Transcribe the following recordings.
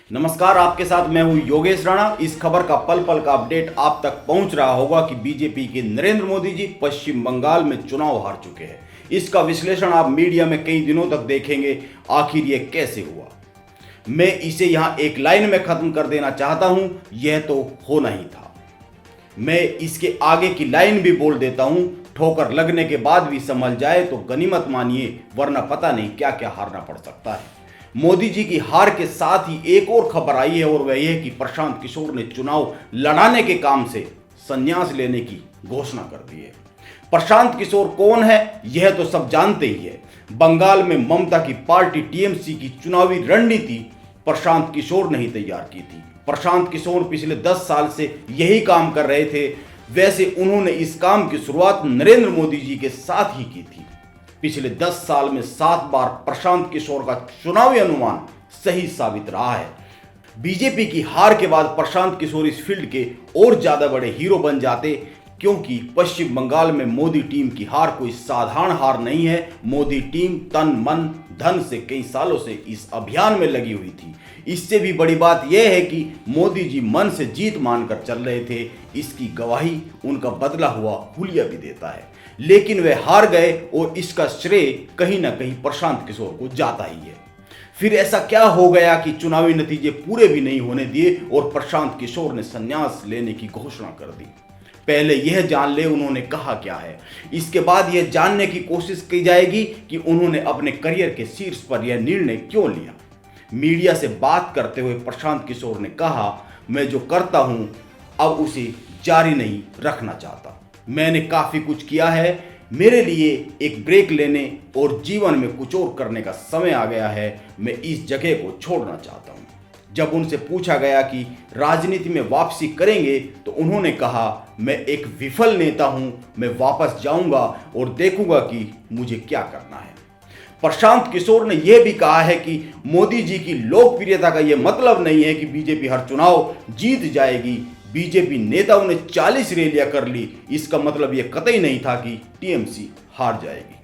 नमस्कार, आपके साथ मैं हूं योगेश राणा। इस खबर का पल पल का अपडेट आप तक पहुंच रहा होगा कि बीजेपी के नरेंद्र मोदी जी पश्चिम बंगाल में चुनाव हार चुके हैं। इसका विश्लेषण आप मीडिया में कई दिनों तक देखेंगे। आखिर ये कैसे हुआ, मैं इसे यहां एक लाइन में खत्म कर देना चाहता हूं, यह तो होना ही था। मैं इसके आगे की लाइन भी बोल देता हूं, ठोकर लगने के बाद भी संभल जाए तो गनीमत मानिए, वरना पता नहीं क्या क्या हारना पड़ सकता है। मोदी जी की हार के साथ ही एक और खबर आई है, और वह यह कि प्रशांत किशोर ने चुनाव लड़ाने के काम से संन्यास लेने की घोषणा कर दी है। प्रशांत किशोर कौन है, यह तो सब जानते ही है। बंगाल में ममता की पार्टी टीएमसी की चुनावी रणनीति प्रशांत किशोर ने ही तैयार की थी। प्रशांत किशोर पिछले 10 साल से यही काम कर रहे थे। वैसे उन्होंने इस काम की शुरुआत नरेंद्र मोदी जी के साथ ही की थी। पिछले 10 साल में 7 बार प्रशांत किशोर का चुनावी अनुमान सही साबित रहा है। बीजेपी की हार के बाद प्रशांत किशोर इस फील्ड के और ज्यादा बड़े हीरो बन जाते, क्योंकि पश्चिम बंगाल में मोदी टीम की हार कोई साधारण हार नहीं है। मोदी टीम तन मन धन से कई सालों से इस अभियान में लगी हुई थी। इससे भी बड़ी बात यह है कि मोदी जी मन से जीत मानकर चल रहे थे। इसकी गवाही उनका बदला हुआ हुलिया भी देता है। लेकिन वे हार गए और इसका श्रेय कहीं ना कहीं प्रशांत किशोर को जाता ही है। फिर ऐसा क्या हो गया कि चुनावी नतीजे पूरे भी नहीं होने दिए और प्रशांत किशोर ने संन्यास लेने की घोषणा कर दी। पहले यह जान ले उन्होंने कहा क्या है, इसके बाद यह जानने की कोशिश की जाएगी कि उन्होंने अपने करियर के शीर्ष पर यह निर्णय क्यों लिया। मीडिया से बात करते हुए प्रशांत किशोर ने कहा, मैं जो करता हूं अब उसे जारी नहीं रखना चाहता। मैंने काफी कुछ किया है, मेरे लिए एक ब्रेक लेने और जीवन में कुछ और करने का समय आ गया है। मैं इस जगह को छोड़ना चाहता हूं। जब उनसे पूछा गया कि राजनीति में वापसी करेंगे तो उन्होंने कहा, मैं एक विफल नेता हूं, मैं वापस जाऊंगा और देखूंगा कि मुझे क्या करना है। प्रशांत किशोर ने यह भी कहा है कि मोदी जी की लोकप्रियता का यह मतलब नहीं है कि बीजेपी हर चुनाव जीत जाएगी। बीजेपी नेताओं ने 40 रैलियां कर ली, इसका मतलब यह कतई नहीं था कि टीएमसी हार जाएगी।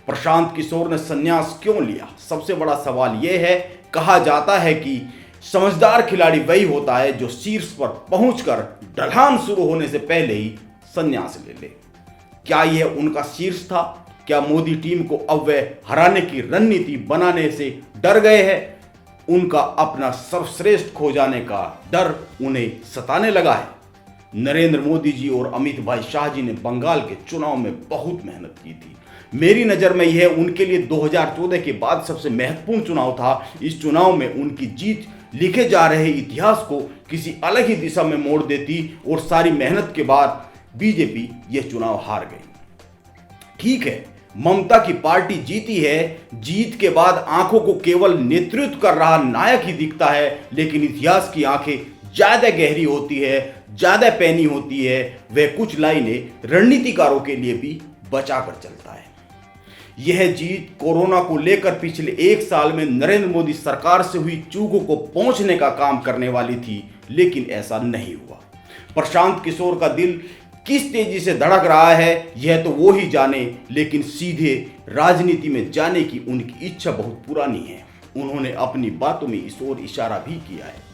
प्रशांत किशोर ने संन्यास क्यों लिया? सबसे बड़ा सवाल यह है, कहा जाता है कि समझदार खिलाड़ी वही होता है जो शीर्ष पर पहुंचकर ढलान शुरू होने से पहले ही संन्यास ले ले। क्या यह उनका शीर्ष था? क्या मोदी टीम को अब वे हराने की रणनीति बनाने से डर गए हैं? उनका अपना सर्वश्रेष्ठ खो जाने का डर उन्हें सताने लगा है। नरेंद्र मोदी जी और अमित भाई शाह जी ने बंगाल के चुनाव में बहुत मेहनत की थी। मेरी नज़र में यह उनके लिए 2014 के बाद सबसे महत्वपूर्ण चुनाव था। इस चुनाव में उनकी जीत लिखे जा रहे इतिहास को किसी अलग ही दिशा में मोड़ देती और सारी मेहनत के बाद बीजेपी यह चुनाव हार गई। ठीक है, ममता की पार्टी जीती है। जीत के बाद आंखों को केवल नेतृत्व कर रहा नायक ही दिखता है, लेकिन इतिहास की आंखें ज्यादा गहरी होती है, ज्यादा पैनी होती है। वह कुछ लाइनें रणनीतिकारों के लिए भी बचाकर चलता है। यह जीत कोरोना को लेकर पिछले 1 साल में नरेंद्र मोदी सरकार से हुई चूकों को पहुंचने का काम करने वाली थी, लेकिन ऐसा नहीं हुआ। प्रशांत किशोर का दिल किस तेजी से धड़क रहा है यह तो वो ही जाने, लेकिन सीधे राजनीति में जाने की उनकी इच्छा बहुत पुरानी है। उन्होंने अपनी बातों में इस ओर इशारा भी किया है।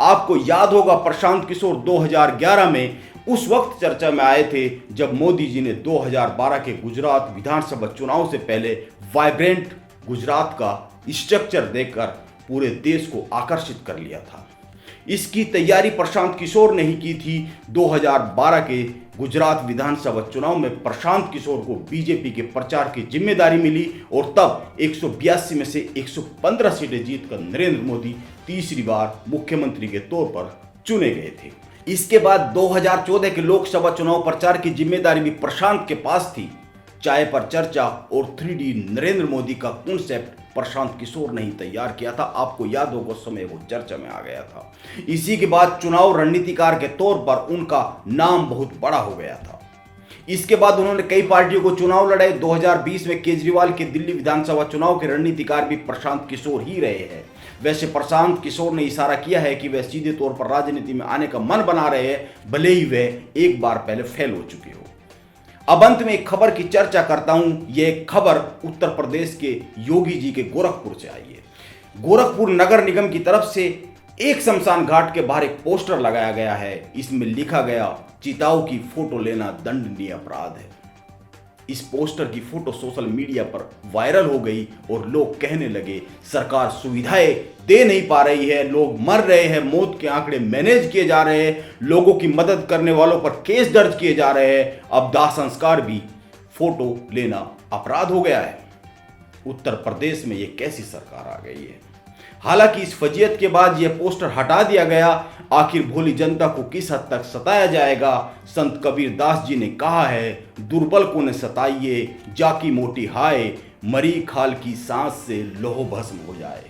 आपको याद होगा, प्रशांत किशोर 2011 में उस वक्त चर्चा में आए थे जब मोदी जी ने 2012 के गुजरात विधानसभा चुनाव से पहले वाइब्रेंट गुजरात का स्ट्रक्चर देकर पूरे देश को आकर्षित कर लिया था। इसकी तैयारी प्रशांत किशोर ने ही की थी। 2012 के गुजरात विधानसभा चुनाव में प्रशांत किशोर को बीजेपी के प्रचार की जिम्मेदारी मिली और तब 182 में से 115 सीटें जीतकर नरेंद्र मोदी तीसरी बार मुख्यमंत्री के तौर पर चुने गए थे। इसके बाद 2014 के लोकसभा चुनाव प्रचार की जिम्मेदारी भी प्रशांत के पास थी। चाय पर चर्चा और 3D नरेंद्र मोदी का कॉन्सेप्ट प्रशांत किशोर ने ही तैयार किया था। आपको याद होगा, उस समय वो चर्चा में आ गया था। इसी के बाद चुनाव रणनीतिकार के तौर पर उनका नाम बहुत बड़ा हो गया था। इसके बाद उन्होंने कई पार्टियों को चुनाव लड़ाए। 2020 में केजरीवाल के दिल्ली विधानसभा चुनाव के रणनीतिकार भी प्रशांत किशोर ही रहे हैं। वैसे प्रशांत किशोर ने इशारा किया है कि वह सीधे तौर पर राजनीति में आने का मन बना रहे हैं, भले ही वह एक बार पहले फेल हो चुके हो। अब अंत में एक खबर की चर्चा करता हूं। यह खबर उत्तर प्रदेश के योगी जी के गोरखपुर से आई है। गोरखपुर नगर निगम की तरफ से एक शमशान घाट के बाहर एक पोस्टर लगाया गया है। इसमें लिखा गया, चिताओं की फोटो लेना दंडनीय अपराध है। इस पोस्टर की फोटो सोशल मीडिया पर वायरल हो गई और लोग कहने लगे सरकार सुविधाएं दे नहीं पा रही है, लोग मर रहे हैं, मौत के आंकड़े मैनेज किए जा रहे हैं, लोगों की मदद करने वालों पर केस दर्ज किए जा रहे हैं, अब दाह संस्कार भी फोटो लेना अपराध हो गया है। उत्तर प्रदेश में ये कैसी सरकार आ गई है। हालांकि इस फजीयत के बाद यह पोस्टर हटा दिया गया। आखिर भोली जनता को किस हद तक सताया जाएगा। संत कबीर दास जी ने कहा है, दुर्बल को न सताइए, जाकी मोटी हाय, मरी खाल की सांस से लोह भस्म हो जाए।